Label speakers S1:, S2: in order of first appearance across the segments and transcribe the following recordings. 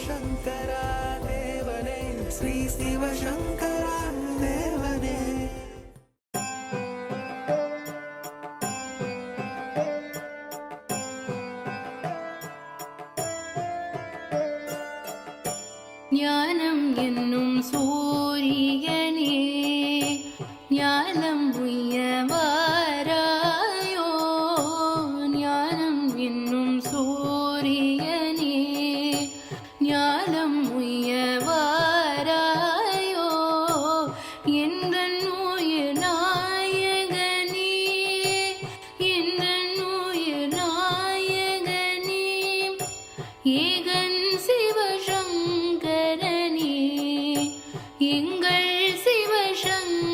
S1: Shankara Devane, Sri Siva Shankara Devane.
S2: ஞானம் என்னும் சூரியனே ஞானம் உய்யவாராயோ, ஞானம் என்னும் சூரியனே ஞானம் உய்யவாராயோ, எந்தன் உயிர் நாயகனே எந்தன் உயிர் நாயகனே ஏகன் சிவசங்கரனே எங்கள் சிவசங்கரனே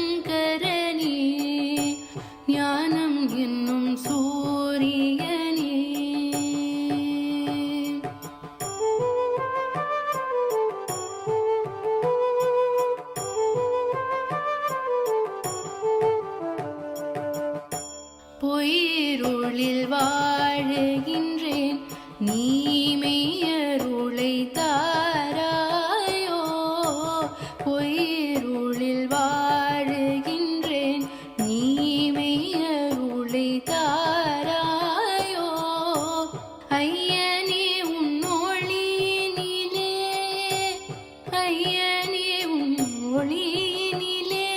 S2: ஞானம் என்னும் சூரியனே. பொய்யிருளில் வாழுகின்றேன் நீ மெய்யருளை தாராயோ, பொய்யிருளில் வாழுகின்றேன் நீ மெய்யருளை தாராயோ, ஐயனே உன் ஒளியினிலே ஐயனே உன் ஒளியினிலே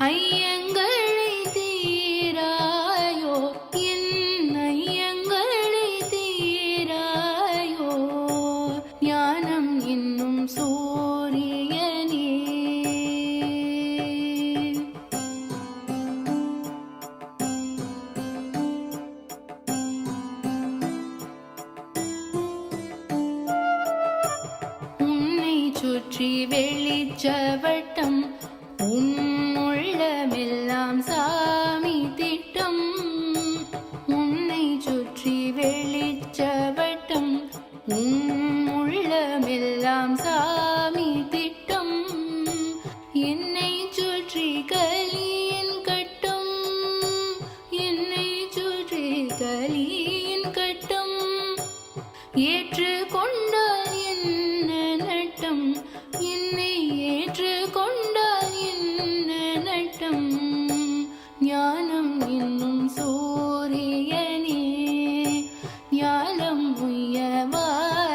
S2: ஐயங்களை தீராயோ, என் ஐயங்களை தீராயோ, ஞானம் என்னும் சூரியனே. உன்னை சுற்றி வெளிச்சவட்டம் உன் உள்ளமெல்லாம் சாமி திட்டம், உன்னை சுற்றி வெளிச்சவட்டம் உன் உள்ளமெல்லாம் சாமி திட்டம், என்னை சுற்றி கலியின் கட்டம் என்னை சுற்றி கலியின் கட்டம், ஏற்றுக்கொண்டால் என்ன நட்டம் என்னை ஏற்றுக்கொண்டால் என்ன நட்டம், ஞானம் என்னும் சூரியனே ஞானம் உய்யவாராயோ,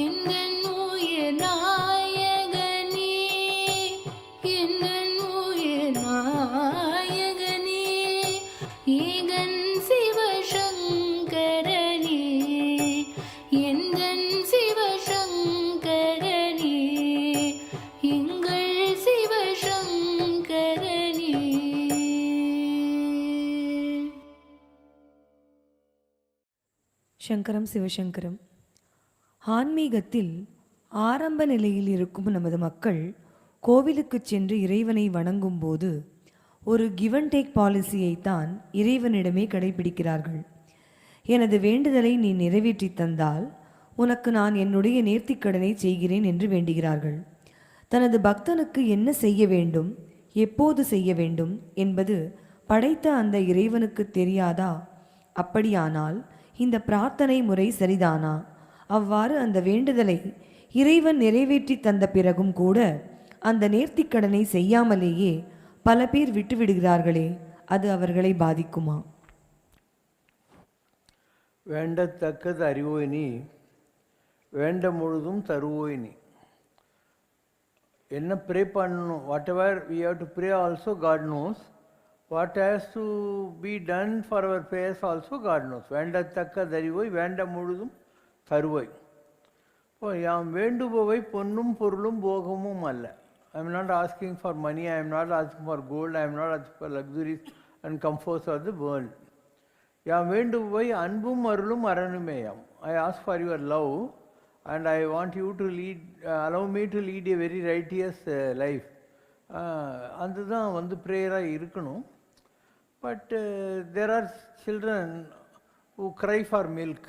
S2: எந்தன் உயிர் நாயகனே எந்தன் உயிர் நாயகனே ஏகன் சிவசங்கரனே எந்தன் சிவசங்கரனே எங்கள் சிவசங்கரனே.
S3: சங்கரம் சிவசங்கரம். ஆன்மீகத்தில் ஆரம்ப நிலையில் இருக்கும் நமது மக்கள் கோவிலுக்கு சென்று இறைவனை வணங்கும் போது ஒரு கிவ் அண்ட் டேக் பாலிசியைத்தான் இறைவனிடமே கடைபிடிக்கிறார்கள். எனது வேண்டுதலை நீ நிறைவேற்றி தந்தால் உனக்கு நான் என்னுடைய நேர்த்திக்கடனை செய்கிறேன் என்று வேண்டுகிறார்கள். தனது பக்தனுக்கு என்ன செய்ய வேண்டும், எப்போது செய்ய வேண்டும் என்பது படைத்த அந்த இறைவனுக்கு தெரியாதா? அப்படியானால் இந்த பிரார்த்தனை முறை சரிதானா? அவ்வாறு அந்த வேண்டுதலை இறைவன் நிறைவேற்றி தந்த பிறகும் கூட அந்த நேர்த்திக்கடனை செய்யாமலேயே பல பேர் விட்டுவிடுகிறார்களே, அது அவர்களை பாதிக்குமா?
S4: வேண்டத்தக்கது அறிவோய் நீ, வேண்ட முழுதும் தருவோய் நீ. என்ன ப்ரே பண்ணணும், whatever we have to pray also God knows. What has to be done for our prayers also God knows. வேண்டத்தக்கது அறிவோய் வேண்ட முழுதும் தருவோய். இப்போ யாம் வேண்டுபவை பொன்னும் பொருளும் போகமும் அல்ல. I am not asking for money, I am not asking for gold, I am not asking for luxuries and comforts of the world. யாம் வேண்டுபவை அன்பும் அருளும் அரணுமேயாம். I ask for your love and I want you to lead, allow me to lead a very righteous life. அதுதான் வந்து ப்ரேயராக இருக்கணும். But there are children who cry for milk.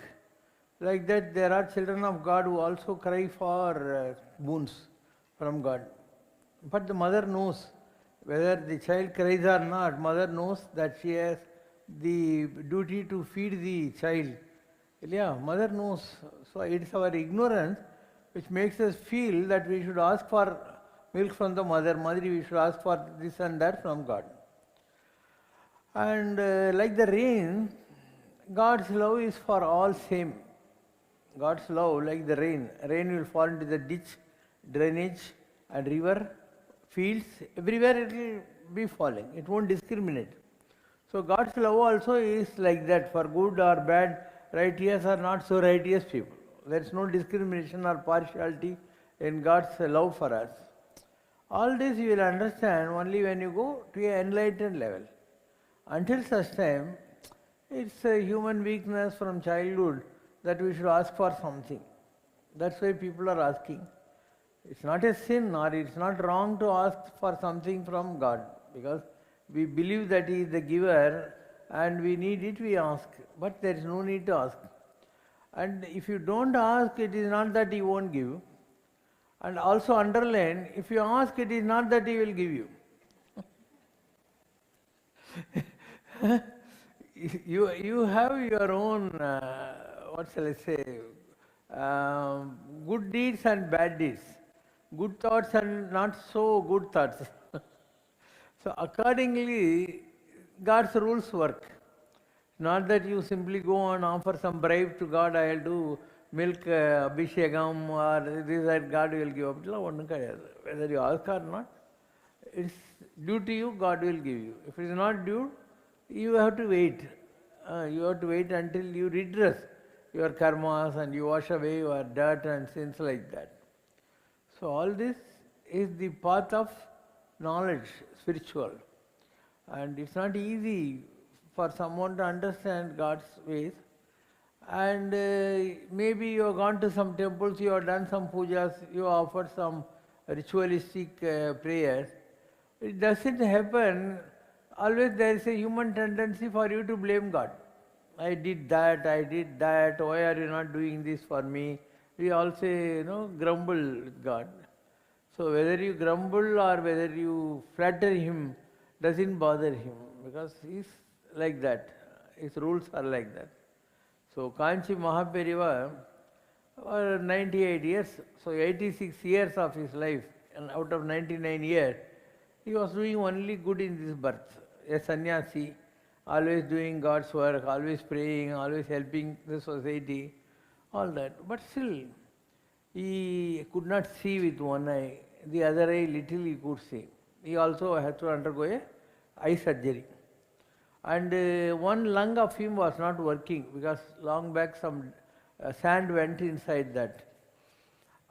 S4: Like that, there are children of God who also cry for boons from God. But the mother knows whether the child cries or not. Mother knows that she has the duty to feed the child Yeah, mother knows. So it's our ignorance which makes us feel that we should ask for milk from the mother. Mother, we should ask for this and that from God. And like the rain, God's love is for all same. God's love, like the rain. Rain will fall into the ditch, drainage, and river, fields, everywhere it will be falling. It won't discriminate. So God's love also is like that, for good or bad, righteous or not so righteous people. There is no discrimination or partiality in God's love for us. All this you will understand only when you go to an enlightened level. Until such time, it's a human weakness from childhood that we should ask for something. That's why people are asking. It's not a sin or it's not wrong to ask for something from God, because we believe that He is the giver and we need it, we ask. But there is no need to ask. And if you don't ask, it is not that He won't give. And also underline, if you ask, it is not that He will give you. You have your own, what shall I say, good deeds and bad deeds, good thoughts and not so good thoughts. So accordingly, God's rules work. Not that you simply go and offer some bribe to God, I will do milk abhishekam or this that God will give up. Whether you ask or not, it's due to you, God will give you. If it is not due, you have to wait. You have to wait until you redress your karmas and you wash away your dirt and sins like that. So all this is the path of knowledge, spiritual. And it's not easy for someone to understand God's ways. And maybe you have gone to some temples, you have done some pujas, you have offered some ritualistic prayers. It doesn't happen. Always there is a human tendency for you to blame God. I did that, why are you not doing this for me? We all say, grumble with God. So whether you grumble or whether you flatter Him doesn't bother Him, because He's like that. His rules are like that. So Kanchi Mahaperiva, 98 years, so 86 years of his life, and out of 99 years, he was doing only good in this birth. A sannyasi, always doing God's work, always praying, always helping the society, all that. But still, he could not see with one eye. The other eye little he could see. He also had to undergo a eye surgery. And one lung of him was not working because long back some sand went inside that.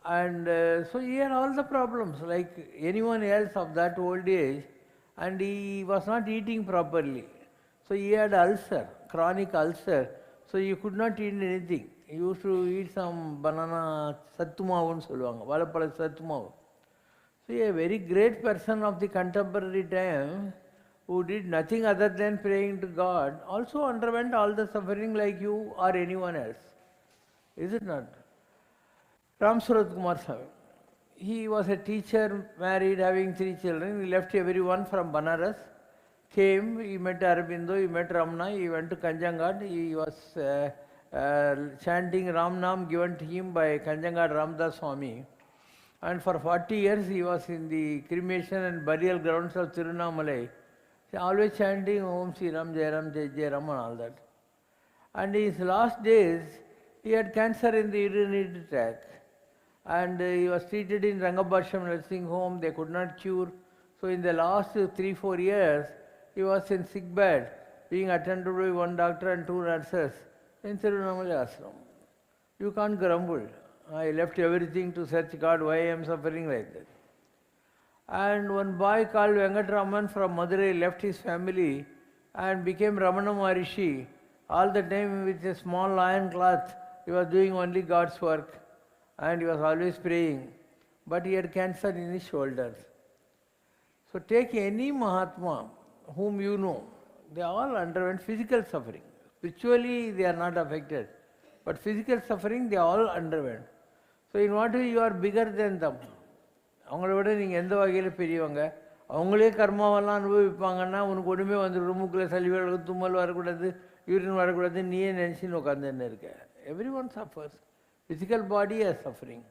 S4: And so he had all the problems like anyone else of that old age, and he was not eating properly. So he had ulcer, chronic ulcer, so he could not eat anything. He used to eat some banana sattumavu solluvaanga, valappala sattumavu. So a very great person of the contemporary time who did nothing other than praying to God also underwent all the suffering like you or anyone else. Is it not? Ram Surat Kumar Swami. He was a teacher, married, having 3 children. He left everyone from Banaras, came, he met Aurobindo, he met Ramana, he went to Kanjangad, he was chanting Ram Nam given to him by Kanjangad Ramdas Swami. And for 40 years he was in the cremation and burial grounds of Tirunamalai, always chanting Om Sri Ram Jai Ram Jai Jai Ram and all that. And in his last days, he had cancer in the urinary tract. And he was treated in Rangabhasham nursing home, they could not cure. So in the last 3-4 years, he was in sick bed, being attended by 1 doctor and 2 nurses in Tirunamalai Ashram. You can't grumble. I left everything to search God, why I am suffering like that. And one boy called Venkatraman from Madurai left his family and became Ramana Maharishi. All the time with a small iron cloth, he was doing only God's work and he was always praying. But he had cancer in his shoulders. So take any Mahatma whom you know, they all underwent physical suffering. Spiritually they are not affected, but physical suffering they all underwent. So in what way you are bigger than them? அவங்கள விட நீங்கள் எந்த வகையில் பெரியவங்க? அவங்களே கர்மாவெல்லாம் அனுபவிப்பாங்கன்னா உனக்கு ஒன்றுமே வந்து ரூமுக்குள்ளே சளி வரக்கூடாது, தும்மல் வரக்கூடாது, யூரின் வரக்கூடாது, நீயே நினச்சின்னு உட்காந்துன்னு இருக்க. Everyone suffers. Physical body has suffering.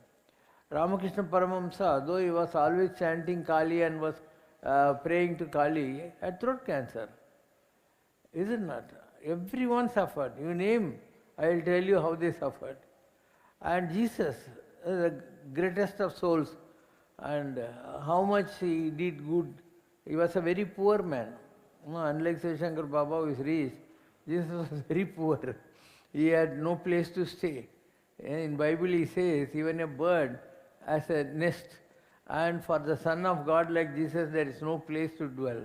S4: Ramakrishna Paramahamsa, though he was always chanting Kali and was praying to Kali, had throat cancer. Is it not? Everyone suffered. You name, I will tell you how they suffered. And Jesus, the greatest of souls, and how much he did good. He was a very poor man. Unlike Siva Shankar Baba who is rich, Jesus was very poor. He had no place to stay. In Bible he says, even a bird has a nest. And for the Son of God like Jesus, there is no place to dwell.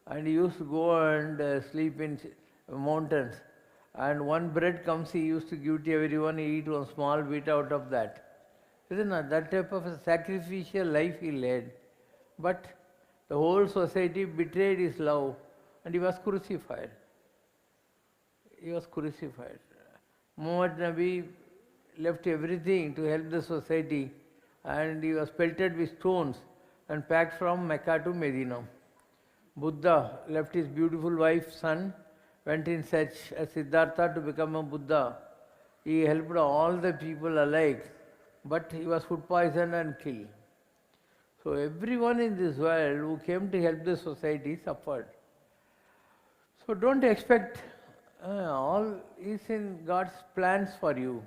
S4: And he used to go and sleep in mountains. And one bread comes, he used to give to everyone, he eat one small bit out of that. Isn't it? That type of a sacrificial life he led. But the whole society betrayed his love and he was crucified. He was crucified. Muhammad Nabi left everything to help the society and he was pelted with stones and packed from Mecca to Medina. Buddha left his beautiful wife, son, went in search as Siddhartha to become a Buddha. He helped all the people alike, but he was food poisoned and killed. So everyone in this world who came to help the society suffered. So don't expect all is in God's plans for you.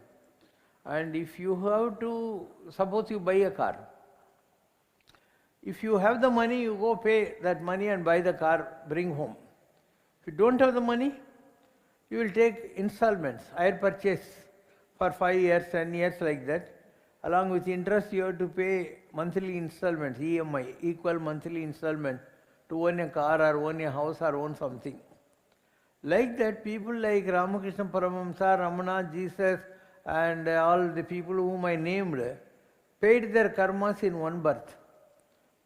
S4: And if you have to, suppose you buy a car. If you have the money, you go pay that money and buy the car, bring home. If you don't have the money, you will take installments, hire purchase for 5 years, 10 years like that. Along with interest, you have to pay monthly installments, EMI, equal monthly installment to own a car or own a house or own something. Like that, people like Ramakrishna Paramahamsa, Ramana, Jesus, and all the people whom I named paid their karmas in one birth.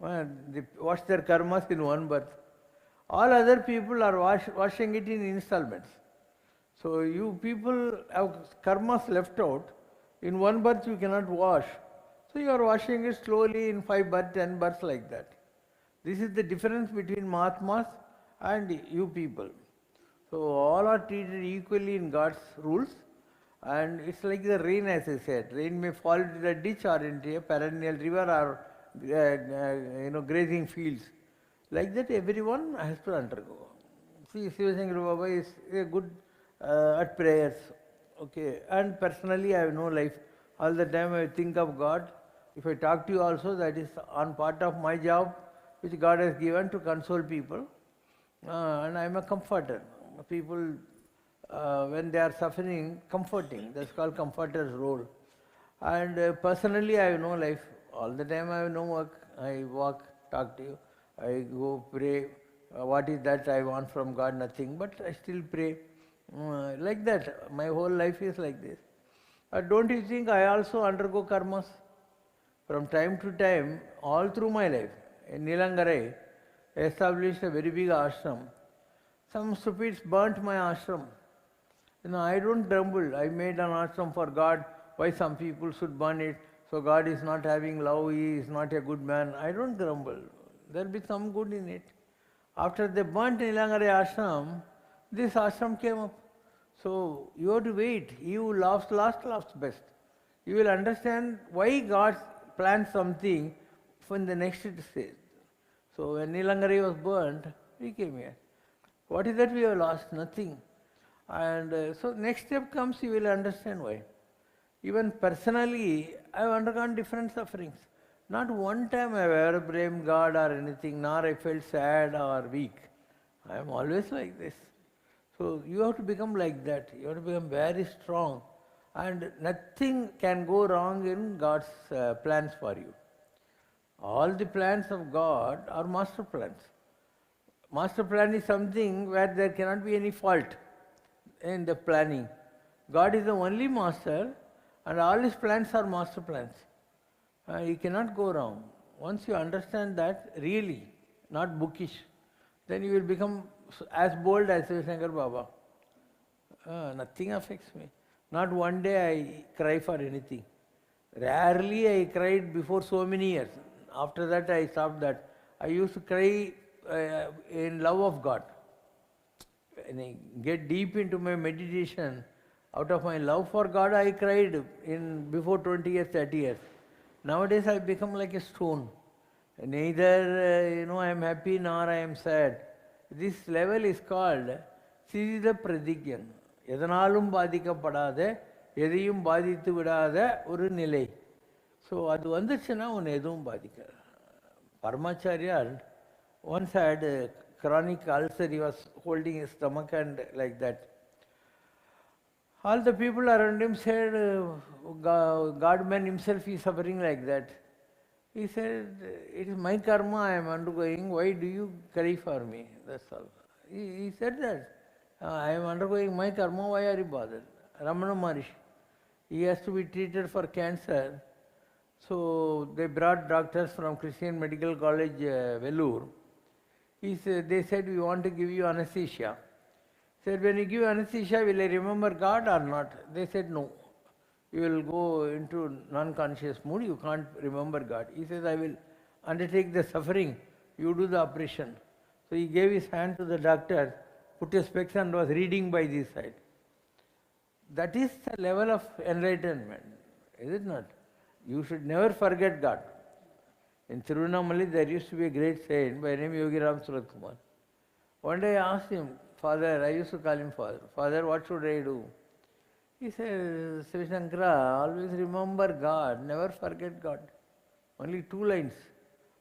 S4: They washed their karmas in one birth. All other people are washing it in installments. So you people have karmas left out. In one birth you cannot wash. So you are washing it slowly in 5 births, 10 births like that. This is the difference between Mahatmas and you people. So all are treated equally in God's rules. And it's like the rain, as I said. Rain may fall into the ditch or into a perennial river or grazing fields. Like that, everyone has to undergo. See, Siva Shankar Baba is good at prayers. Okay, and personally, I have no life. All the time I think of God. If I talk to you also, that is on part of my job, which God has given to console people. And I am a comforter. People, when they are suffering, comforting. That's called comforter's role. And personally, I have no life. All the time I have no work. I walk, talk to you. I go pray. What is that I want from God? Nothing. But I still pray. Like that. My whole life is like this. Don't you think I also undergo karmas? From time to time, all through my life. In Nilangarai, I established a very big ashram. Some stupids burnt my ashram. I don't grumble. I made an ashram for God. Why some people should burn it? So God is not having love, he is not a good man. I don't grumble. There will be some good in it. After they burnt Nilangarai ashram, this ashram came up. So you have to wait. He who laughs last laughs best. You will understand why God planned something from the next stage. So when Nilangarai was burnt, we came here. What is that we have lost? Nothing. And so next step comes, you will understand why. Even personally, I have undergone different sufferings. Not one time I have ever blamed God or anything, nor I felt sad or weak. I am always like this. So you have to become like that. You have to become very strong. And nothing can go wrong in God's plans for you. All the plans of God are master plans. Master plan is something where there cannot be any fault in the planning. God is the only master and all his plans are master plans. You cannot go wrong. Once you understand that really, not bookish, then you will become as bold as Siva Shankar Baba. Nothing affects me. Not one day I cry for anything. Rarely I cried before so many years. After that I stopped that. I used to cry in love of God. When I get deep into my meditation, Out of my love for God, I cried in before 20 years, 30 years. Nowadays, I become like a stone. Neither, I am happy nor I am sad. This level is called Siddha Pradigyan. எதனாலும் பாதிக்கப்படாத எதையும் பாதித்து விடாத ஒரு நிலை. So அது வந்துச்சுன்னா உன்னை எதுவும் பாதிக்காது. Paramacharya once had a chronic ulcer. He was holding his stomach and like that. All the people around him said, God man himself is suffering like that. He said, it is my karma I am undergoing. Why do you cry for me? That's all. He said that. I am undergoing my karma. Why are you bothered? Ramana Maharishi. He has to be treated for cancer. So they brought doctors from Christian Medical College, Vellore. They said, we want to give you anesthesia. Said, when you give anesthesia, will I remember God or not? They said, no. You will go into non-conscious mood, you can't remember God. He says, I will undertake the suffering, you do the operation. So he gave his hand to the doctor, put a specs and was reading by this side. That is the level of enlightenment, is it not? You should never forget God. In Tirunamali, there used to be a great saint by name Yogi Ram Surat Kumar. One day I asked him, Father, I used to call him Father. Father, what should I do? He said, Siva Shankar, always remember God, never forget God. Only 2 lines.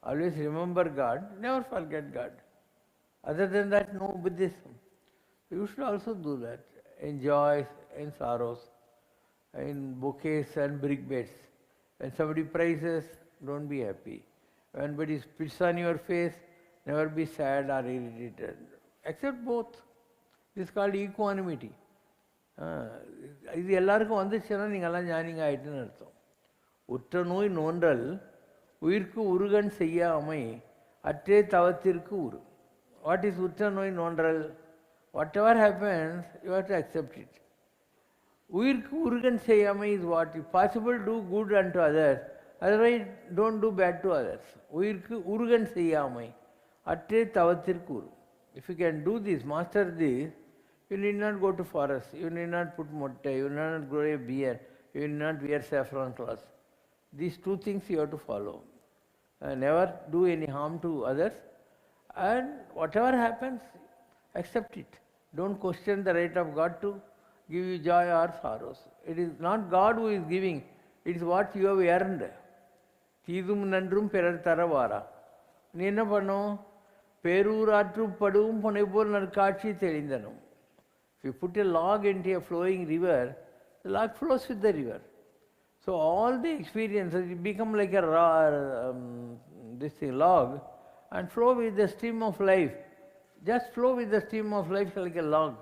S4: Always remember God, never forget God. Other than that, no Buddhism. You should also do that. In joys, in sorrows, in bouquets and brick beds. When somebody praises, don't be happy. When somebody spits on your face, never be sad or irritated. Accept both. This is called equanimity. இது எல்லாருக்கும் வந்துச்சுன்னா நீங்கள்லாம் ஞானிங்க ஆயிட்டுன்னு அர்த்தம். உற்ற நோய் நோன்றல் உயிர்க்கு உருகன் செய்யாமை அற்றே தவத்திற்கு உரு. What is உற்ற நோய் நோன்றல்? Whatever happens, you have to accept it. உயிர்க்கு உருகன் செய்யாமை is what? If possible, do good unto others. Otherwise, don't do bad to others. உயிர்க்கு உருகன் செய்யாமை அற்றே தவத்திற்கு உரு. If you can do this, master this, you need not go to forest, you need not put motte, you need not grow a beard, you need not wear saffron cloth. These 2 things you have to follow. Never do any harm to others, and whatever happens, accept it. Don't question the right of God to give you joy or sorrows. It is not God who is giving, it is what you have earned. தீதும் நன்றும் பிறர் தரவாரா. நீ என்ன பண்ணும்? பேரூராற்று படுவும் புனை போல் நற்காட்சி தெளிந்தனும். If you put a log into a flowing river, the log flows with the river. So all the experiences become like a log and flow with the stream of life. Just flow with the stream of life like a log.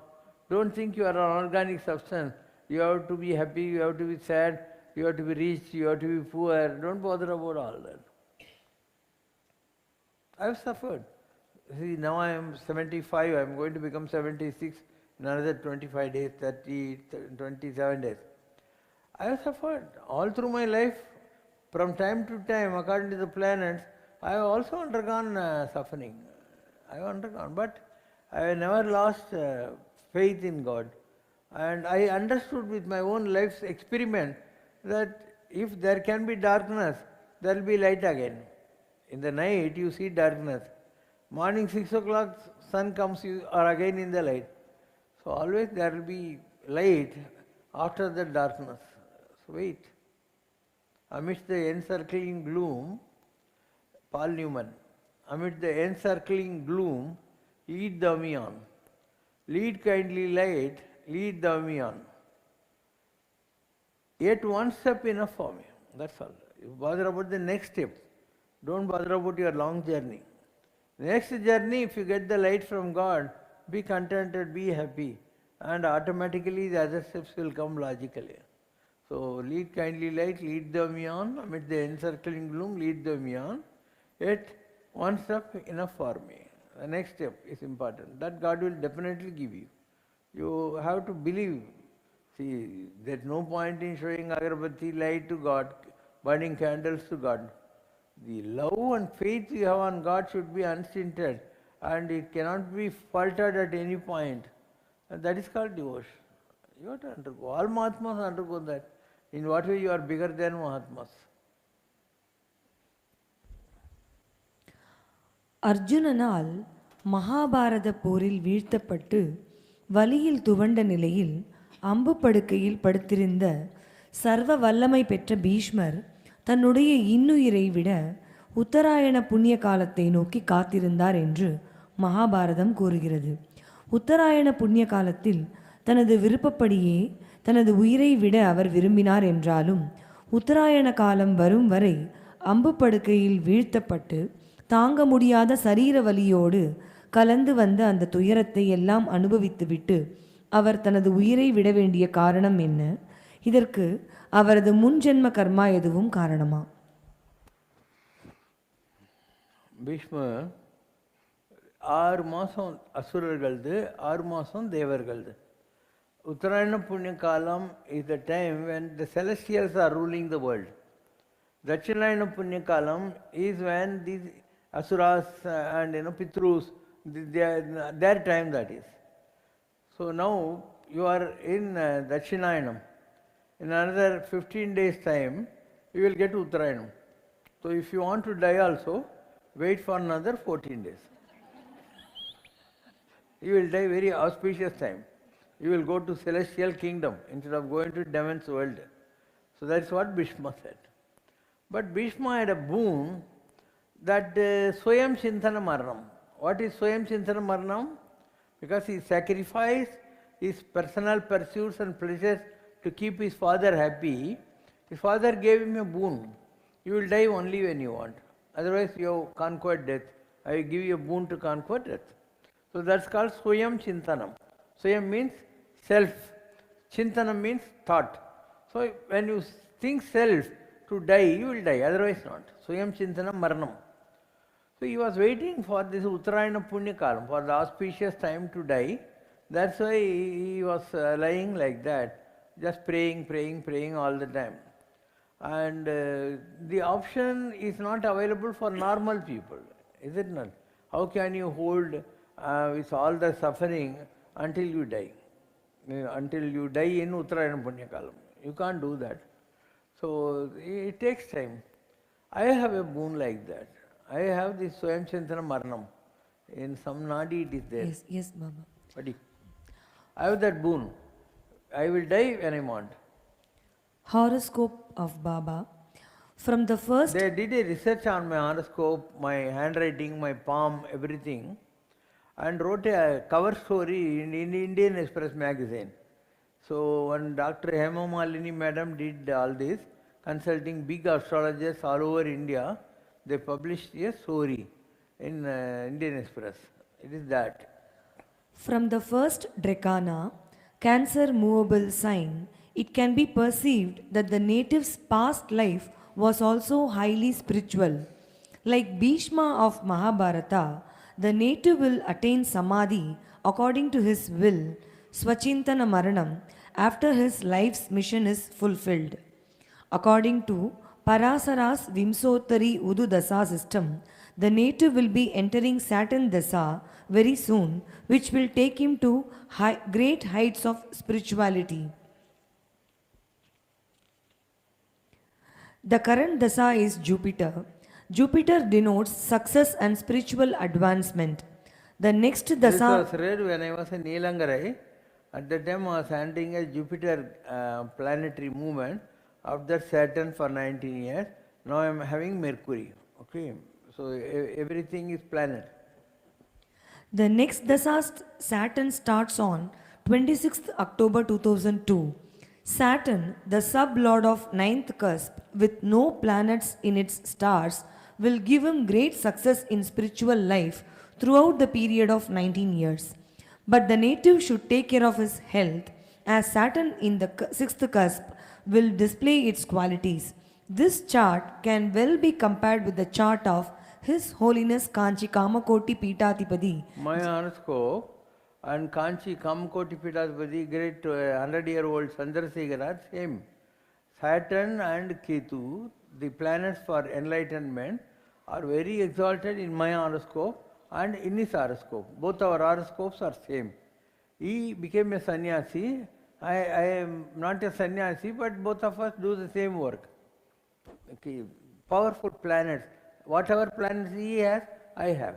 S4: Don't think you are an organic substance. You have to be happy, you have to be sad, you have to be rich, you have to be poor. Don't bother about all that. I have suffered. See, now I am 75, I am going to become 76 in another 25 days, 30, 27 days. I have suffered all through my life. From time to time, according to the planets, I have also undergone suffering. I have undergone, but I have never lost faith in God. And I understood with my own life's experiment that if there can be darkness, there will be light again. In the night, you see darkness. Morning 6 o'clock, sun comes, you are again in the light. So always there will be light after the darkness. So wait. Amidst the encircling gloom, Paul Newman, amidst the encircling gloom, lead thou me on. Lead kindly light, lead thou me on. Yet one step enough for me. That's all. You bother about the next step. Don't bother about your long journey. Next journey, if you get the light from God, be contented, be happy, and automatically the other steps will come logically. So lead kindly light, lead thou me on, amid the encircling gloom, lead thou me on. Yet one step enough for me. The next step is important. That God will definitely give you. You have to believe. See, there's no point in showing agarbatti light to God, burning candles to God. The love and faith you have on God should be unstinted, and it cannot be faltered at any point. And that is called devotion. You have to undergo. All Mahatmas undergo that. In what way you are bigger than Mahatmas?
S3: அர்ஜுனனால் Mahabharata போரில் வீழ்த்தப்பட்டு வலியில் துவண்ட நிலையில் அம்பு படுக்கையில் படுத்திருந்த சர்வ வல்லமை பெற்ற பீஷ்மர் தன்னுடைய இன்னுயிரை விட உத்தராயண புண்ணிய காலத்தை நோக்கி காத்திருந்தார் என்று மகாபாரதம் கூறுகிறது. உத்தராயண புண்ணிய காலத்தில் தனது விருப்பப்படியே தனது உயிரை விட அவர் விரும்பினார் என்றாலும் உத்தராயண காலம் வரும் வரை அம்பு படுக்கையில் வீழ்த்தப்பட்டு தாங்க முடியாத சரீர வலியோடு கலந்து வந்த அந்த துயரத்தை எல்லாம் அனுபவித்துவிட்டு அவர் தனது உயிரை விட வேண்டிய காரணம் என்ன? இதற்கு அவரது முன்ஜென்ம கர்மா எதுவும் காரணமா?
S4: பீஷ்மர் 6 மாதம் அசுரர்களது, 6 மாதம் தேவர்களது. Uttarayana Punya Kalam is the time when the celestials are ruling the world. Dakshinayana Punya Kalam is when these asuras and Pitrus, their time that is. So now you are in Dakshinayanam. In another 15 days time, you will get Uttarayanam. So if you want to die also, wait for another 14 days. You will die very auspicious time. You will go to celestial kingdom instead of going to demon's world. So that's what Bhishma said. But Bhishma had a boon that Swayam Chintana Maranam. What is Swayam Chintana Maranam? Because he sacrificed his personal pursuits and pleasures to keep his father happy. His father gave him a boon. You will die only when you want. Otherwise you have conquered death. I will give you a boon to conquer death. So that's called Swayam Chintanam. Swayam means self. Chintanam means thought. So when you think self to die, you will die. Otherwise not. Swayam Chintanam Maranam. So he was waiting for this Uttarayana Punya Kalam, for the auspicious time to die. That's why he was lying like that, just praying, praying, praying all the time. And the option is not available for normal people, is it not? How can you hold with all the suffering until you die? Until you die in Uttarayana Punya Kalam. You can't do that. So it takes time. I have a boon like that. I have this Swayam Chintana Maranam. In some nadi it is there.
S3: Yes, Baba.
S4: Padi. I have that boon. I will die when I want.
S3: Horoscope of Baba. From the first...
S4: They did a research on my horoscope, my handwriting, my palm, everything, and wrote a cover story in Indian Express magazine. So when Dr. Hema Malini madam did all this, consulting big astrologers all over India, they published a story in Indian Express. It is that.
S3: From the first Drekana, Cancer movable sign, it can be perceived that the native's past life was also highly spiritual. Like Bhishma of Mahabharata, the native will attain Samadhi according to his will, Swachintana Maranam, after his life's mission is fulfilled. According to Parasara's Vimsotari Udu Dasa system, the native will be entering Saturn Dasa very soon, which will take him to great heights of spirituality. The current Dasa is Jupiter. Jupiter denotes success and spiritual advancement. The next Dasa...
S4: This was read when I was in Neelangarai. At that time I was handling a Jupiter planetary movement of that Saturn for 19 years. Now I am having Mercury. Okay, so everything is planet.
S3: The next Dasa Saturn starts on 26th October 2002. Saturn, the sub-lord of 9th cusp with no planets in its stars, will give him great success in spiritual life throughout the period of 19 years. But the native should take care of his health, as Saturn in the 6th cusp will display its qualities. This chart can well be compared with the chart of His Holiness Kanchi Kamakoti Peethadipati.
S4: My horoscope and Kanchi Kamakoti Peethadipati, great 100-year-old Chandrasekhar are same. Saturn and Ketu, the planets for enlightenment, are very exalted in my horoscope and in his horoscope. Both our horoscopes are same. He became a sannyasi I am not a sannyasi, but both of us do the same work. Okay. Powerful planets. Whatever planets he has, I have.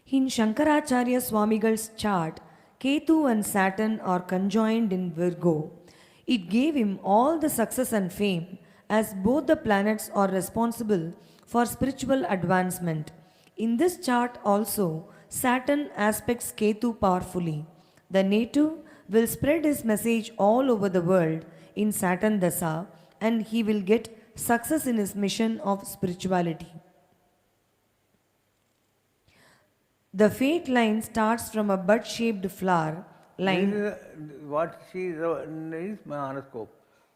S3: In Shankaracharya Swamigal's chart, Ketu and Saturn are conjoined in Virgo. It gave him all the success and fame, as both the planets are responsible for spiritual advancement. In this chart also, Saturn aspects Ketu powerfully. The native will spread his message all over the world in Saturn Dasa, and he will get success in his mission of spirituality. The fate line starts from a bud-shaped flower line.
S4: This is what she is my horoscope.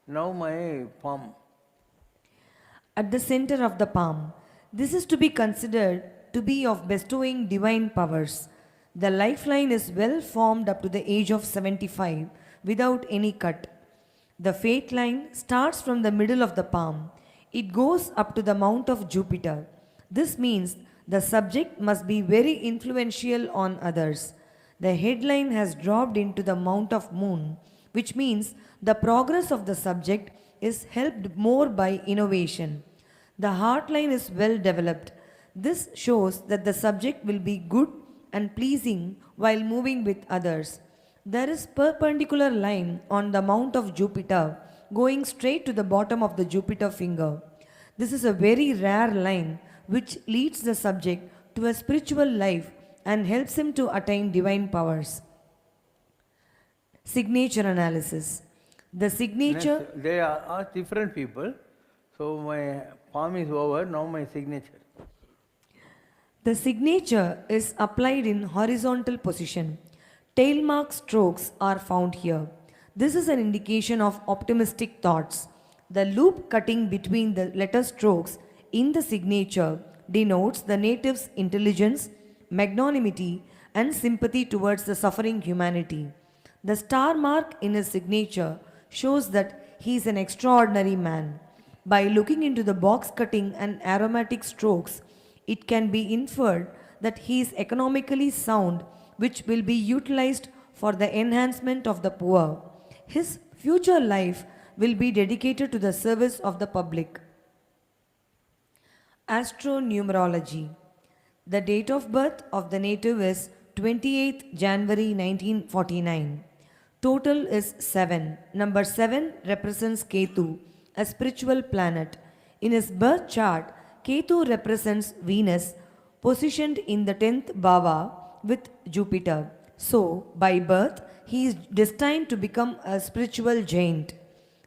S4: Now my palm.
S3: At the center of the palm. This is to be considered to be of bestowing divine powers. The lifeline is well formed up to the age of 75 without any cut. The fate line starts from the middle of the palm. It goes up to the mount of Jupiter. This means the subject must be very influential on others. The headline has dropped into the mount of moon, which means the progress of the subject is helped more by innovation. The heart line is well developed. This shows that the subject will be good and pleasing while moving with others. There is perpendicular line on the mount of Jupiter going straight to the bottom of the Jupiter finger. This is a very rare line which leads the subject to a spiritual life and helps him to attain divine powers. Signature analysis. The signature.
S4: They are different people. So my palm is over, now my signature.
S3: The signature is applied in horizontal position. Tail mark strokes are found here. This is an indication of optimistic thoughts. The loop cutting between the letter strokes in the signature denotes the native's intelligence, magnanimity, and sympathy towards the suffering humanity. The star mark in his signature shows that he is an extraordinary man. By looking into the box cutting and aromatic strokes, it can be inferred that he is economically sound, which will be utilized for the enhancement of the poor. His future life will be dedicated to the service of the public. Astronumerology. The date of birth of the native is 28th January 1949. Total is 7. Number 7 represents Ketu, a spiritual planet. In his birth chart, Ketu represents Venus, positioned in the 10th bhava with Jupiter. So, by birth, he is destined to become a spiritual giant.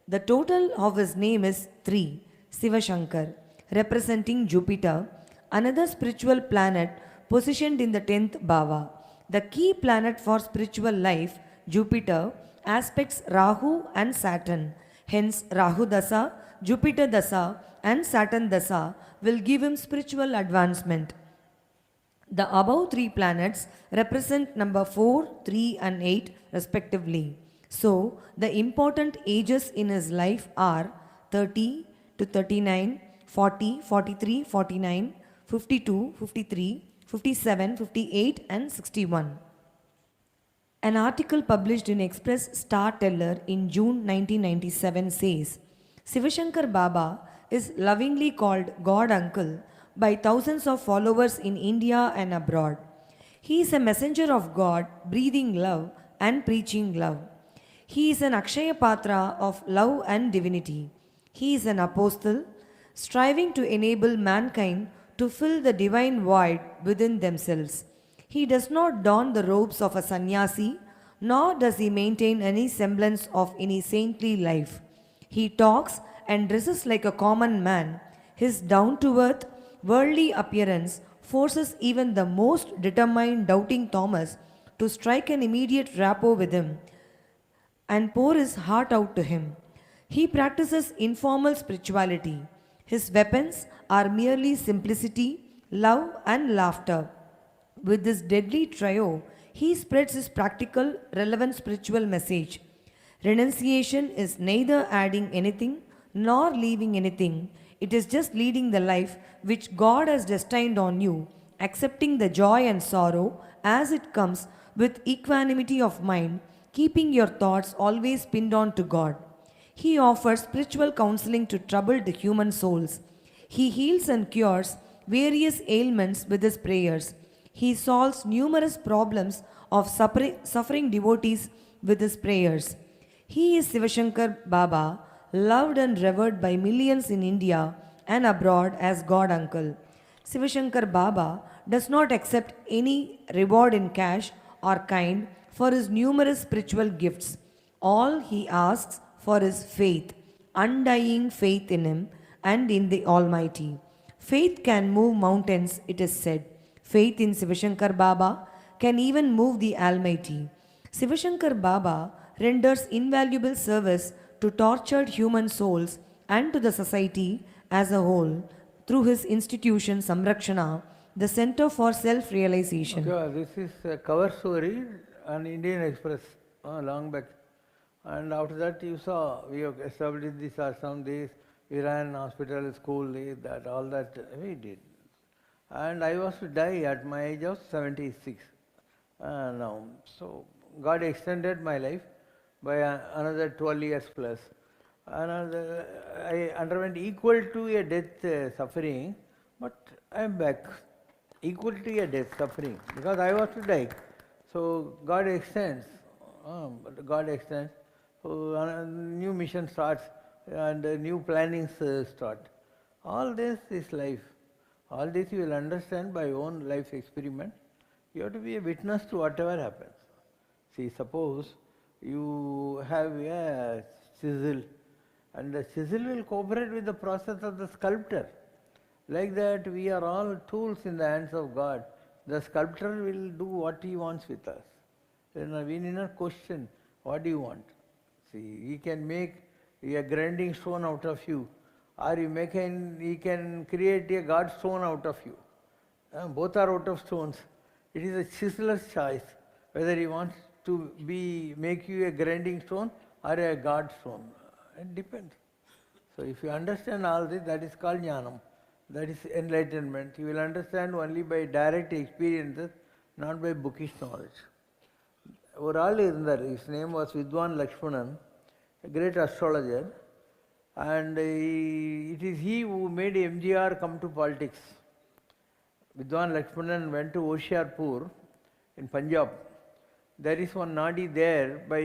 S3: The total of his name is 3, Siva Shankar, representing Jupiter, another spiritual planet positioned in the 10th bhava. The key planet for spiritual life, Jupiter, aspects Rahu and Saturn. Hence, Rahu Dasa, Jupiter Dasa, and Saturn Dasa will give him spiritual advancement. The above 3 planets represent number 4, 3, and 8 respectively. So, the important ages in his life are 30 to 39, 40, 43, 49, 52, 53, 57, 58, and 61. An article published in Express Star Teller in June 1997 says, Siva Shankar Baba is lovingly called God Uncle by thousands of followers in India and abroad. He is a messenger of God, breathing love and preaching love. He is an Akshaya Patra of love and divinity. He is an apostle, striving to enable mankind to fill the divine void within themselves. He does not don the robes of a sannyasi, nor does he maintain any semblance of any saintly life. He talks and dresses like a common man. His down-to-earth, worldly appearance forces even the most determined doubting Thomas to strike an immediate rapport with him and pour his heart out to him. He practices informal spirituality. His weapons are merely simplicity, love, and laughter. With this deadly trio, he spreads his practical, relevant spiritual message. Renunciation is neither adding anything nor leaving anything. It is just leading the life which God has destined on you, accepting the joy and sorrow as it comes with equanimity of mind keeping your thoughts always pinned on to God. He offers spiritual counseling to troubled human souls. He heals and cures various ailments with his prayers. He solves numerous problems of suffering devotees with his prayers. He is Siva Shankar Baba, loved and revered by millions in India and abroad as God Uncle. Siva Shankar Baba does not accept any reward in cash or kind for his numerous spiritual gifts. All he asks for is faith, undying faith in him and in the Almighty. Faith can move mountains, it is said. Faith in Siva Shankar Baba can even move the Almighty. Siva Shankar Baba renders invaluable service to tortured human souls and to the society as a whole through his institution Samratchana, the Center for Self-Realization.
S4: Okay, this is a cover story on Indian Express long back. And after that you saw we have established this ashram, this, we ran hospital, school, that, all that we did. And I was to die at my age of 76 now. So God extended my life by another 12 years plus. And I underwent equal to a death suffering, but I am back. Equal to a death suffering, because I was to die. So God extends. God extends. So a new mission starts and new plannings start. All this is life. All this you will understand by own life experiment. You have to be a witness to whatever happens. See, suppose you have a chisel, and the chisel will cooperate with the process of the sculptor. Like that, we are all tools in the hands of God. The sculptor will do what he wants with us. Then we need not question, what do you want? See, he can make a grinding stone out of you, or he can create a God stone out of you. Both are out of stones. It is a chiseler's choice whether he wants to make you a grinding stone or a God stone. It depends. So if you understand all this, that is called jnanam. That is enlightenment. You will understand only by direct experiences, not by bookish knowledge. ஒரு ஆள் இருந்தார், his name was Vidwan Lakshmanan, a great astrologer, and it is he who made MGR come to politics. Vidwan Lakshmanan went to Hoshiarpur in Punjab. There is one nadi there by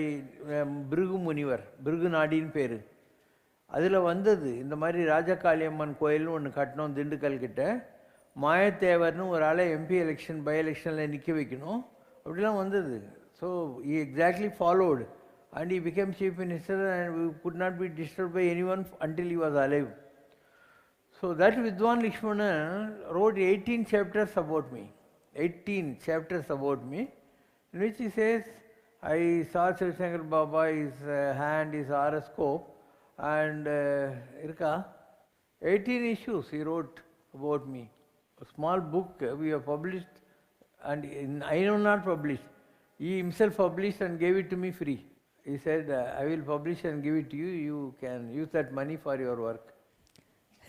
S4: Bhrigu Munivar, Bhrigu Nadiன்னு பேரு. அதில் வந்தது இந்த மாதிரி ராஜகாளியம்மன் கோயில்னு ஒன்று கட்டணும் திண்டுக்கல் கிட்ட, மாயத்தேவர்னு ஒரு ஆளை எம்பி எலெக்ஷன் பை எலெக்ஷனில் நிற்க வைக்கணும், அப்படிலாம் வந்தது. So he exactly followed and he became chief minister and could not be disturbed by anyone until he was alive. So that Vidwan Lakshmana wrote 18 chapters about me, 18 chapters about me, in which he says, I saw Siva Shankar Baba, his hand, his horoscope, and 18 issues he wrote about me. A small book we have published, and I have not published. He himself published and gave it to me free. He said, I will publish and give it to you, you can use that money for your work.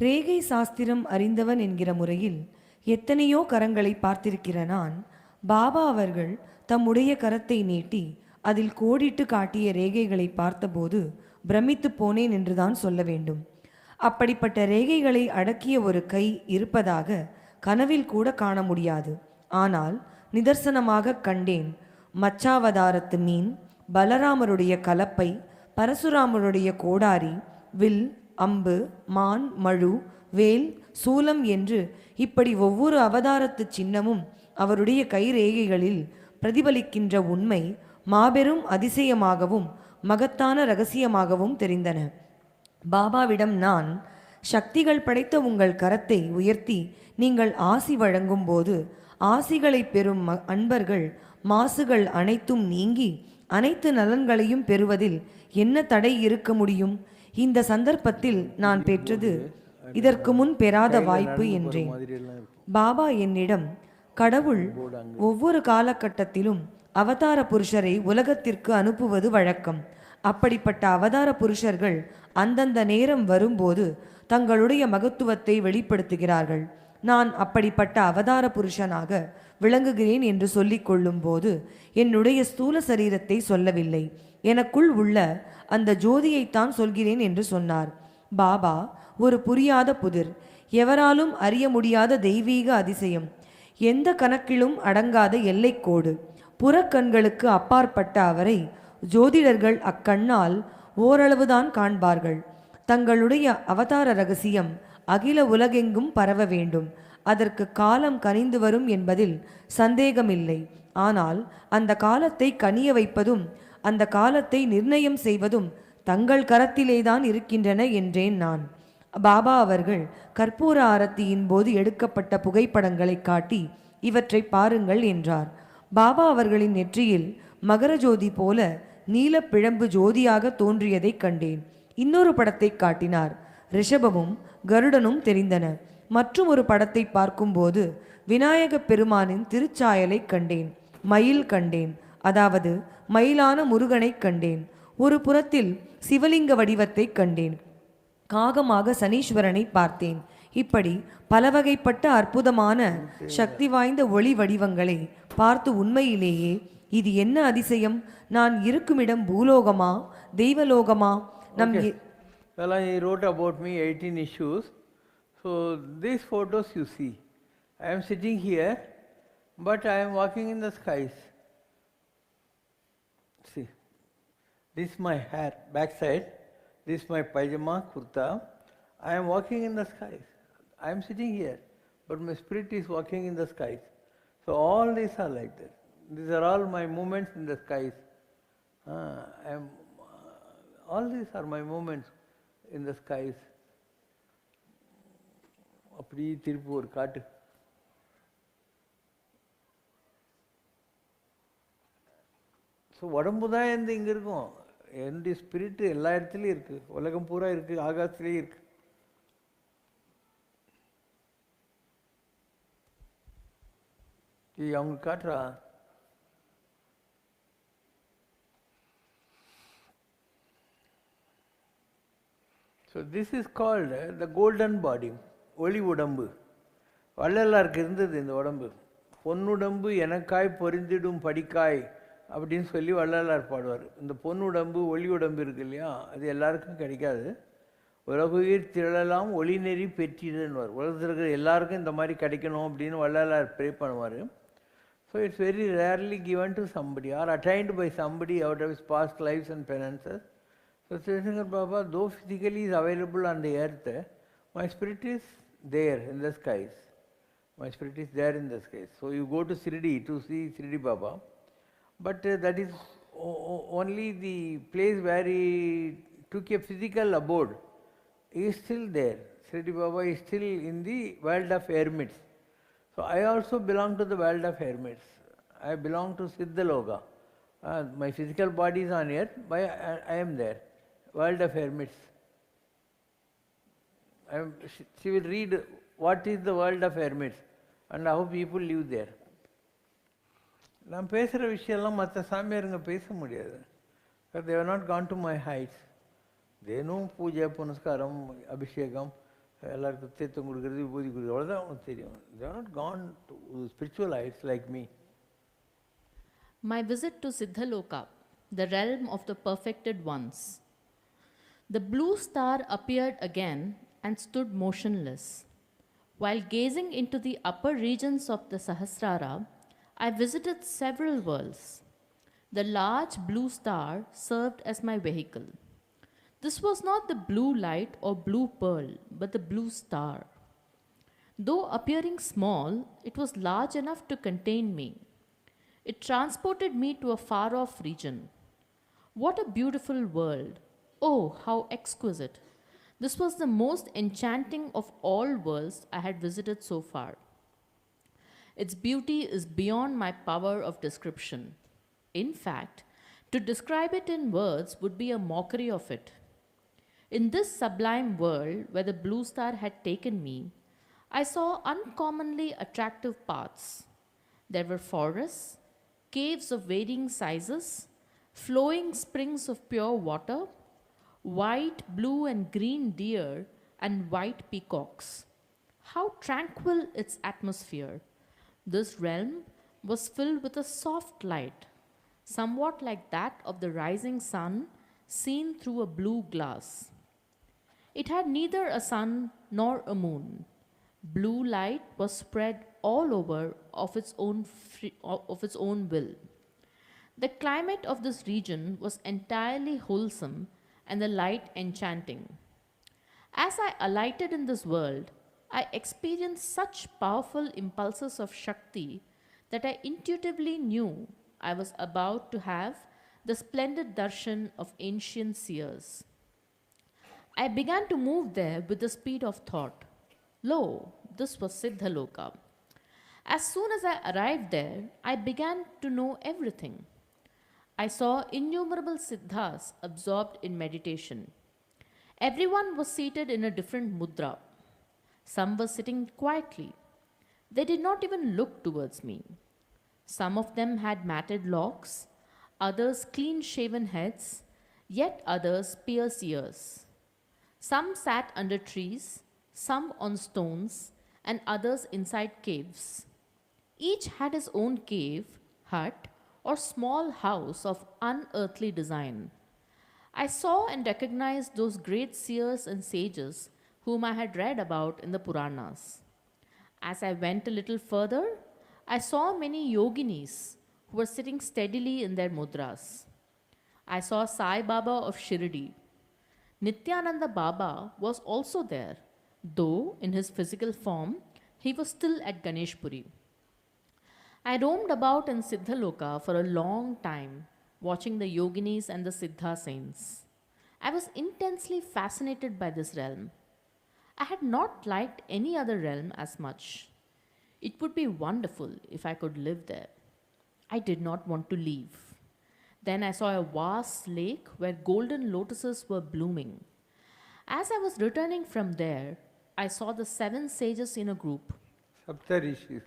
S3: ரேகை சாஸ்திரம் அறிந்தவன் என்கிற முறையில் எத்தனையோ கரங்களை பார்த்திருக்கிற நான், பாபா அவர்கள் தம்முடைய கரத்தை நீட்டி அதில் கோடிட்டு காட்டிய ரேகைகளை பார்த்தபோது பிரமித்து போனேன் என்றுதான் சொல்ல வேண்டும். அப்படிப்பட்ட ரேகைகளை அடக்கிய ஒரு கை இருப்பதாக கனவில் கூட காண முடியாது. ஆனால் நிதர்சனமாக கண்டேன். மச்சாவதாரத்து மீன், பலராமருடைய கலப்பை, பரசுராமருடைய கோடாரி, வில், அம்பு, மான், மழு, வேல், சூலம் என்று இப்படி ஒவ்வொரு அவதாரத்து சின்னமும் அவருடைய கைரேகைகளில் பிரதிபலிக்கின்ற உண்மை மாபெரும் அதிசயமாகவும் மகத்தான ரகசியமாகவும் தெரிந்தன. பாபாவிடம் நான், சக்திகள் படைத்த உங்கள் கரத்தை உயர்த்தி நீங்கள் ஆசி வழங்கும் போது ஆசிகளை பெறும் அன்பர்கள் மாசுகள் அனைத்தும் நீங்கி அனைத்து நலன்களையும் பெறுவதில் என்ன தடை இருக்க முடியும்? இந்த சந்தர்ப்பத்தில் நான் பெற்றது இதற்கு முன் பெறாத வாய்ப்பு என்றேன். பாபா என்னிடம், கடவுள் ஒவ்வொரு காலகட்டத்திலும் அவதார புருஷரை உலகத்திற்கு அனுப்புவது வழக்கம். அப்படிப்பட்ட அவதார புருஷர்கள் அந்தந்த நேரம் வரும்போது தங்களுடைய மகத்துவத்தை வெளிப்படுத்துகிறார்கள். நான் அப்படிப்பட்ட அவதார புருஷனாக விளங்குகிறேன் என்று சொல்லிக் கொள்ளும்போது என்னுடைய ஸ்தூல சரீரத்தை சொல்லவில்லை, எனக்குள் உள்ள அந்த ஜோதியைத்தான் சொல்கிறேன் என்று சொன்னார். பாபா ஒரு புரியாத புதிர், எவராலும் அறிய முடியாத தெய்வீக அதிசயம், எந்த கணக்கிலும் அடங்காத எல்லைக்கோடு, புறக்கண்களுக்கு அப்பாற்பட்ட அவரை ஜோதிடர்கள் அக்கண்ணால் ஓரளவுதான் காண்பார்கள். தங்களுடைய அவதார ரகசியம் அகில உலகெங்கும் பரவ வேண்டும், அதற்கு காலம் கனிந்து வரும் என்பதில் சந்தேகமில்லை. ஆனால் அந்த காலத்தை கனிய வைப்பதும் அந்த காலத்தை நிர்ணயம் செய்வதும் தங்கள் கரத்திலேதான் இருக்கின்றன என்றேன் நான். பாபா அவர்கள் கற்பூர ஆரத்தியின் போது எடுக்கப்பட்ட புகைப்படங்களை காட்டி இவற்றை பாருங்கள் என்றார். பாபா அவர்களின் நெற்றியில் மகர ஜோதி போல நீலப்பிழம்பு ஜோதியாக தோன்றியதை கண்டேன். இன்னொரு படத்தை காட்டினார். ரிஷபமும் கருடனும் தெரிந்தன. மற்றும் ஒரு படத்தை பார்க்கும்போது விநாயக பெருமானின் திருச்சாயலை கண்டேன். மயில் கண்டேன், அதாவது மயிலான முருகனை கண்டேன். ஒரு புறத்தில் சிவலிங்க வடிவத்தை கண்டேன். காகமாக சனீஸ்வரனை பார்த்தேன். இப்படி பலவகைப்பட்ட அற்புதமான சக்தி வாய்ந்த ஒளி வடிவங்களை பார்த்து உண்மையிலேயே இது என்ன அதிசயம், நான் இருக்குமிடம் பூலோகமா தெய்வலோகமா? நம்
S4: Well, he wrote about me 18 issues. So these photos you see, I am sitting here, but I am walking in the skies. See, this is my hair, backside. This is my pajama, kurta. I am walking in the skies. I am sitting here, but my spirit is walking in the skies. So all these are like that. These are all my movements in the skies. All these are my movements in the skies. அப்படி திருப்பி ஒரு காட்டு. So உடம்பு தான் எந்த இங்கே இருக்கும், என்னுடைய ஸ்பிரிட்டு எல்லா இடத்துலையும் இருக்குது, உலகம் பூரா இருக்குது, ஆகாசத்துலேயும் இருக்குது. அவங்க காட்டுறா. So this is called the golden body, ஒளி உடம்பு. வள்ளலாருக்கு இருந்தது இந்த உடம்பு. பொன்னுடம்பு எனக்காய் பொரிந்திடும் படிக்காய் அப்படின்னு சொல்லி வள்ளலார் பாடுவார். இந்த பொன்னுடம்பு ஒளி உடம்பு இருக்கு இல்லையா, அது எல்லாருக்கும் கிடைக்காது. உலகுயிர் திரளலாம் ஒளி நெறி பெற்றிடுவார். உலகத்தில் இருக்கிற எல்லாருக்கும் இந்த மாதிரி கிடைக்கணும் அப்படின்னு வள்ளலார் ப்ரே பண்ணுவார். So it's very rarely given to somebody or attained by somebody out of his past lives and penances. So Siva Shankar Baba, though physically is available on the earth, my spirit is there in the skies. My spirit is there in the skies. So you go to Shirdi to see Shirdi Baba, but that is only the place where he took a physical abode. He is still there. Shirdi Baba is still in the world of hermits. So I also belong to the world of hermits. I belong to Siddhayogi. My physical body is on earth, but I am there. World of hermits. She will read what is the world of hermits and how people live there. நான் பேசுகிற விஷயம்லாம் மற்ற சாமியாருங்க பேச முடியாது. They have not gone to my heights. They know பூஜை புனஸ்காரம் அபிஷேகம் எல்லாருக்கும் தீர்த்தம் கொடுக்குறது விபூதி கொடுக்குறது அவ்வளோதான் அவங்களுக்கு தெரியும். They have not gone to spiritual heights like me.
S5: My visit to Siddhaloka, the realm of the perfected ones. The blue star appeared again and stood motionless. While gazing into the upper regions of the Sahasrara, I visited several worlds. The large blue star served as my vehicle. This was not the blue light or blue pearl, but the blue star. Though appearing small, it was large enough to contain me. It transported me to a far-off region. What a beautiful world! Oh, how exquisite! This was the most enchanting of all worlds I had visited so far. Its beauty is beyond my power of description. In fact, to describe it in words would be a mockery of it. In this sublime world where the blue star had taken me, I saw uncommonly attractive paths. There were forests, caves of varying sizes, flowing springs of pure water, white, blue, and green deer, and white peacocks. How tranquil its atmosphere. This realm was filled with a soft light, somewhat like that of the rising sun seen through a blue glass. It had neither a sun nor a moon. Blue light was spread all over of its own will. The climate of this region was entirely wholesome and the light enchanting. As I alighted in this world, I experienced such powerful impulses of Shakti that I intuitively knew I was about to have the splendid darshan of ancient seers. I began to move there with the speed of thought. Lo, this was Siddhaloka. As soon as I arrived there, I began to know everything. I saw innumerable siddhas absorbed in meditation. Everyone was seated in a different mudra. Some were sitting quietly. They did not even look towards me. Some of them had matted locks, others clean shaven heads, yet others pierced ears. Some sat under trees, some on stones, and others inside caves. Each had his own cave, hut, or small house of unearthly design. I saw and recognized those great seers and sages whom I had read about in the Puranas. As I went a little further, I saw many yoginis who were sitting steadily in their mudras. I saw Sai Baba of Shirdi. Nityananda Baba was also there, though in his physical form he was still at Ganeshpuri. I roamed about in Siddhaloka for a long time, watching the yoginis and the Siddha saints. I was intensely fascinated by this realm. I had not liked any other realm as much. It would be wonderful if I could live there. I did not want to leave. Then I saw a vast lake where golden lotuses were blooming. As I was returning from there, I saw the 7 sages in a group.
S4: Saptarishis.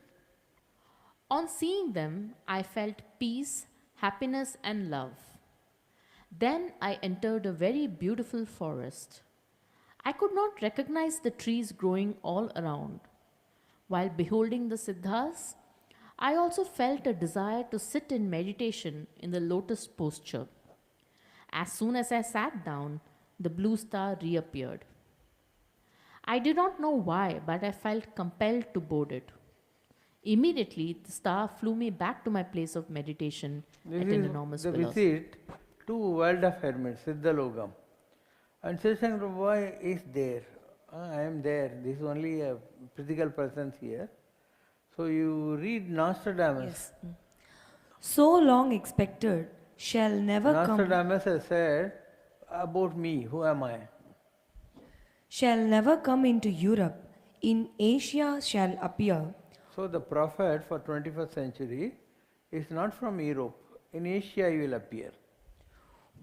S5: On seeing them, I felt peace, happiness, and love. Then I entered a very beautiful forest. I could not recognize the trees growing all around. While beholding the Siddhas, I also felt a desire to sit in meditation in the lotus posture. As soon as I sat down, the blue star reappeared. I did not know why, but I felt compelled to board it. Immediately, the star flew me back to my place of meditation
S4: This
S5: at
S4: is
S5: an enormous
S4: the
S5: velocity.
S4: visit to world of hermits, Siddhalokam. And Siva Shankar Baba is there. I am there. This is only a physical presence here. So you read Nostradamus.
S3: Yes. So long expected shall never come,
S4: Nostradamus has said about me, who am I?
S3: shall never come into Europe. In Asia shall appear.
S4: So the prophet for 21st century is not from Europe. In Asia he will appear.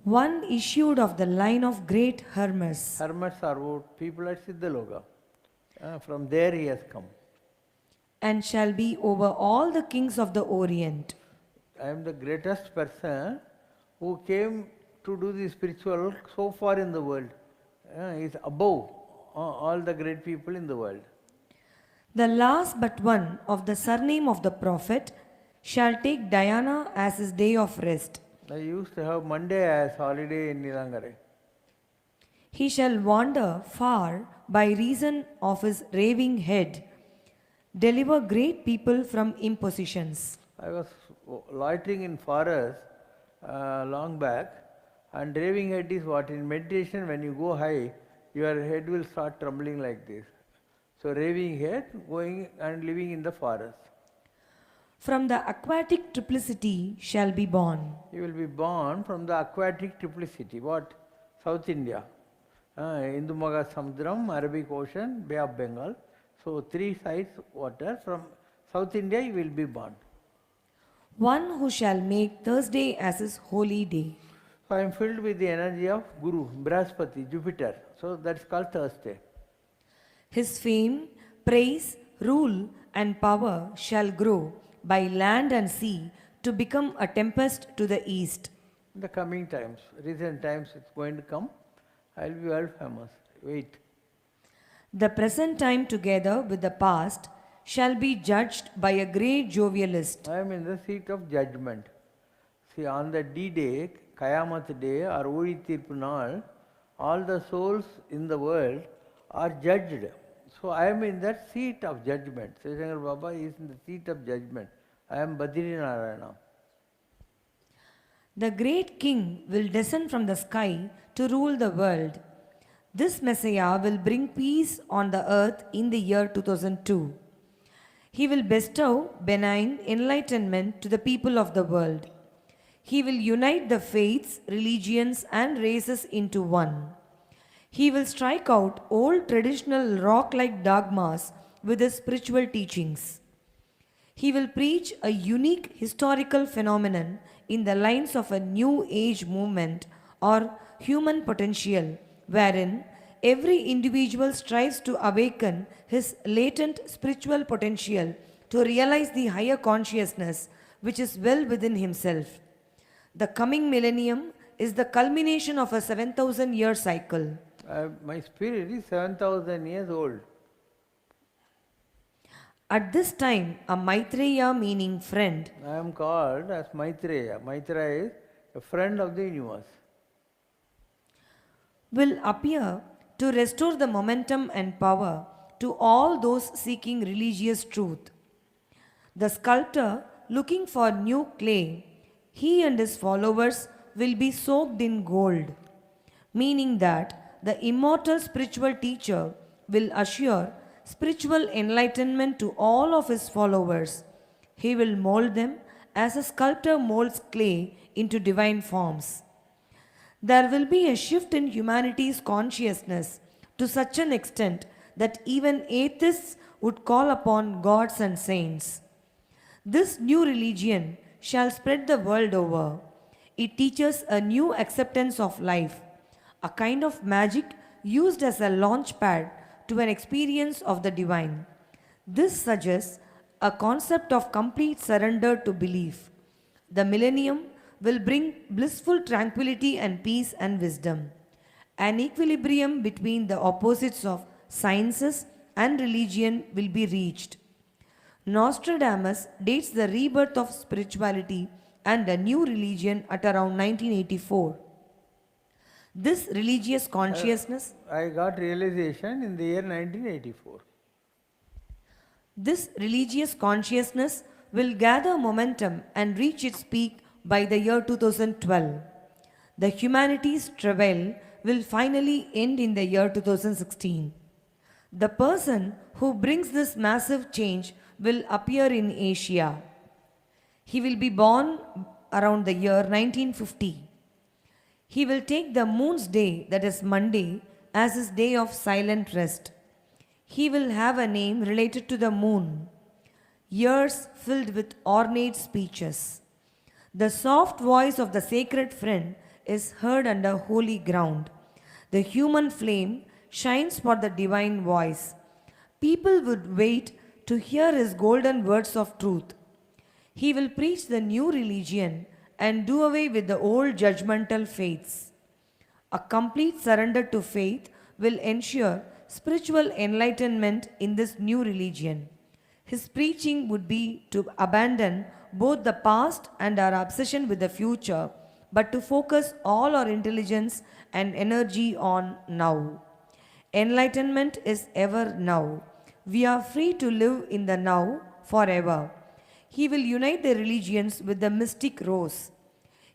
S3: One issued of the line of great Hermes,
S4: Hermits are what people at Siddhaloka. From there he has come.
S3: and shall be over all the kings of the Orient.
S4: I am the greatest person who came to do the spiritual so far in the world. He is above all the great people in the world.
S3: The last but one of the surname of the prophet shall take Diana as his day of rest.
S4: I used to have Monday as holiday in Nilangare.
S3: He shall wander far by reason of his raving head, deliver great people from impositions.
S4: I was loitering in forest long back, and raving head is what? In meditation, when you go high, your head will start trembling like this. So raving head, going and living in the forest.
S3: From the aquatic triplicity shall be born.
S4: You will be born from the aquatic triplicity. What? South India. Hindu Maga Samudram, Arabic Ocean, Bay of Bengal. So 3 sides water. From South India you will be born.
S3: One who shall make Thursday as his holy day.
S4: So I am filled with the energy of Guru, Brahaspati, Jupiter. So that's called Thursday.
S3: His fame, praise, rule, and power shall grow by land and sea to become a tempest to the east.
S4: In the coming times, recent times it's going to come. I will be world famous. Wait.
S3: The present time together with the past shall be judged by a great jovialist.
S4: I am in the seat of judgment. See, on the D-Day, Kayamat Day or Uri Tirpu Naal, all the souls in the world are judged. So I am in that seat of judgment. Siva Shankar Baba is in the seat of judgment. I am Badri Narayana.
S3: The great king will descend from the sky to rule the world. This Messiah will bring peace on the earth in the year 2002. He will bestow benign enlightenment to the people of the world. He will unite the faiths, religions, and races into one. He will strike out old traditional rock like dogmas with his spiritual teachings. He will preach a unique historical phenomenon in the lines of a new age movement or human potential, wherein every individual strives to awaken his latent spiritual potential to realize the higher consciousness which is well within himself. The coming millennium is the culmination of a 7,000-year cycle.
S4: My spirit is 7,000 years old.
S3: At this time, a Maitreya meaning friend
S4: I am called as Maitreya. Maitreya is a friend of the universe.
S3: will appear to restore the momentum and power to all those seeking religious truth. The sculptor looking for new clay, he and his followers will be soaked in gold, meaning that the immortal spiritual teacher will assure spiritual enlightenment to all of his followers. He will mold them as a sculptor molds clay into divine forms. There will be a shift in humanity's consciousness to such an extent that even atheists would call upon gods and saints. This new religion shall spread the world over. It teaches a new acceptance of life, a kind of magic used as a launch pad to an experience of the divine. This suggests a concept of complete surrender to belief. The millennium will bring blissful tranquility and peace and wisdom. An equilibrium between the opposites of sciences and religion will be reached. Nostradamus dates the rebirth of spirituality and a new religion at around 1984. This religious consciousness
S4: I got realization in the year 1984.
S3: This religious consciousness will gather momentum and reach its peak by the year 2012. The humanity's travail will finally end in the year 2016. The person who brings this massive change will appear in Asia. He will be born around the year 1950. He will take the moon's day, that is Monday, as his day of silent rest. He will have a name related to the moon, years filled with ornate speeches. The soft voice of the sacred friend is heard under holy ground. The human flame shines for the divine voice. People would wait to hear his golden words of truth. He will preach the new religion and do away with the old judgmental faiths. A complete surrender to faith will ensure spiritual enlightenment in this new religion. His preaching would be to abandon both the past and our obsession with the future, but to focus all our intelligence and energy on now. Enlightenment is ever now. We are free to live in the now forever. He will unite the religions with the mystic rose.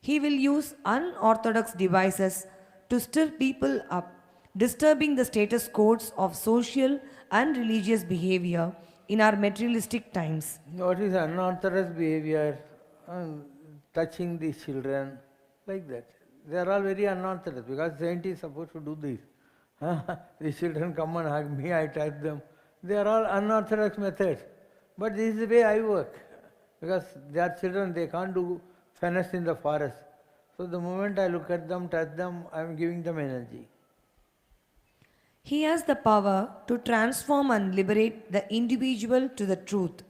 S3: He will use unorthodox devices to stir people up, disturbing the status codes of social and religious behavior in our materialistic times.
S4: What is unorthodox behavior? Touching these children, like that. They are all very unorthodox because saint is supposed to do this. These children come and hug me, I touch them. They are all unorthodox methods. But this is the way I work. Because they are children, they can't do fences in the forest. So the moment I look at them, touch them, I am giving them energy.
S3: He has the power to transform and liberate the individual to the truth.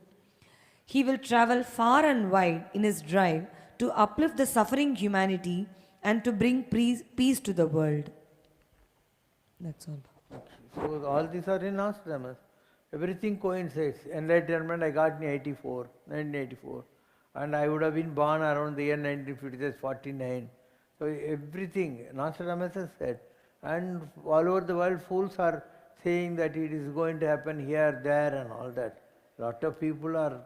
S3: He will travel far and wide in his drive to uplift the suffering humanity and to bring peace to the world. That's all.
S4: So all these are in ashramas. Everything coincides. Enlightenment I got in 1984. And I would have been born around the year 1950, 49. So everything, Nostradamus has said. And all over the world, fools are saying that it is going to happen here, there, and all that. Lot of people are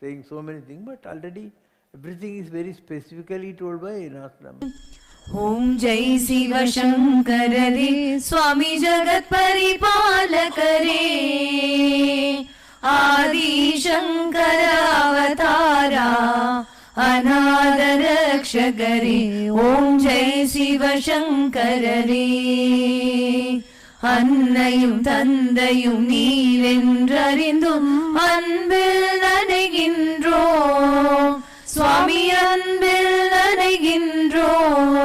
S4: saying so many things, but already everything is very specifically told by Nostradamus.
S3: ओम जय शिव शंकर रे स्वामी जगत परिपालक रे आदि शंकर अवतारा अनाद रक्षक रे ओम जय शिव शंकर रे அன்னையும் தந்தையும் நீரென்றறிந்தும் அன்பில் நனைகின்றோம் சுவாமி அன்பில் நனைகின்றோம்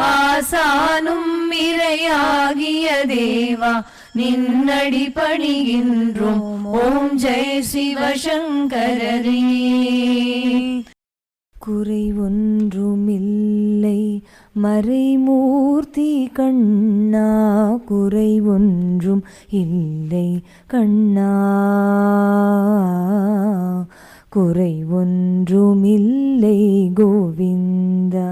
S3: ஆசானும் இறையாகிய தேவா நின்னடி பணிகின்றோம் ஓம் ஜெய் சிவசங்கரரே குறை ஒன்றுமில்லை மறைமூர்த்தி கண்ணா குறை ஒன்றும் இல்லை கண்ணா குறை ஒன்றுமில்லை கோவிந்தா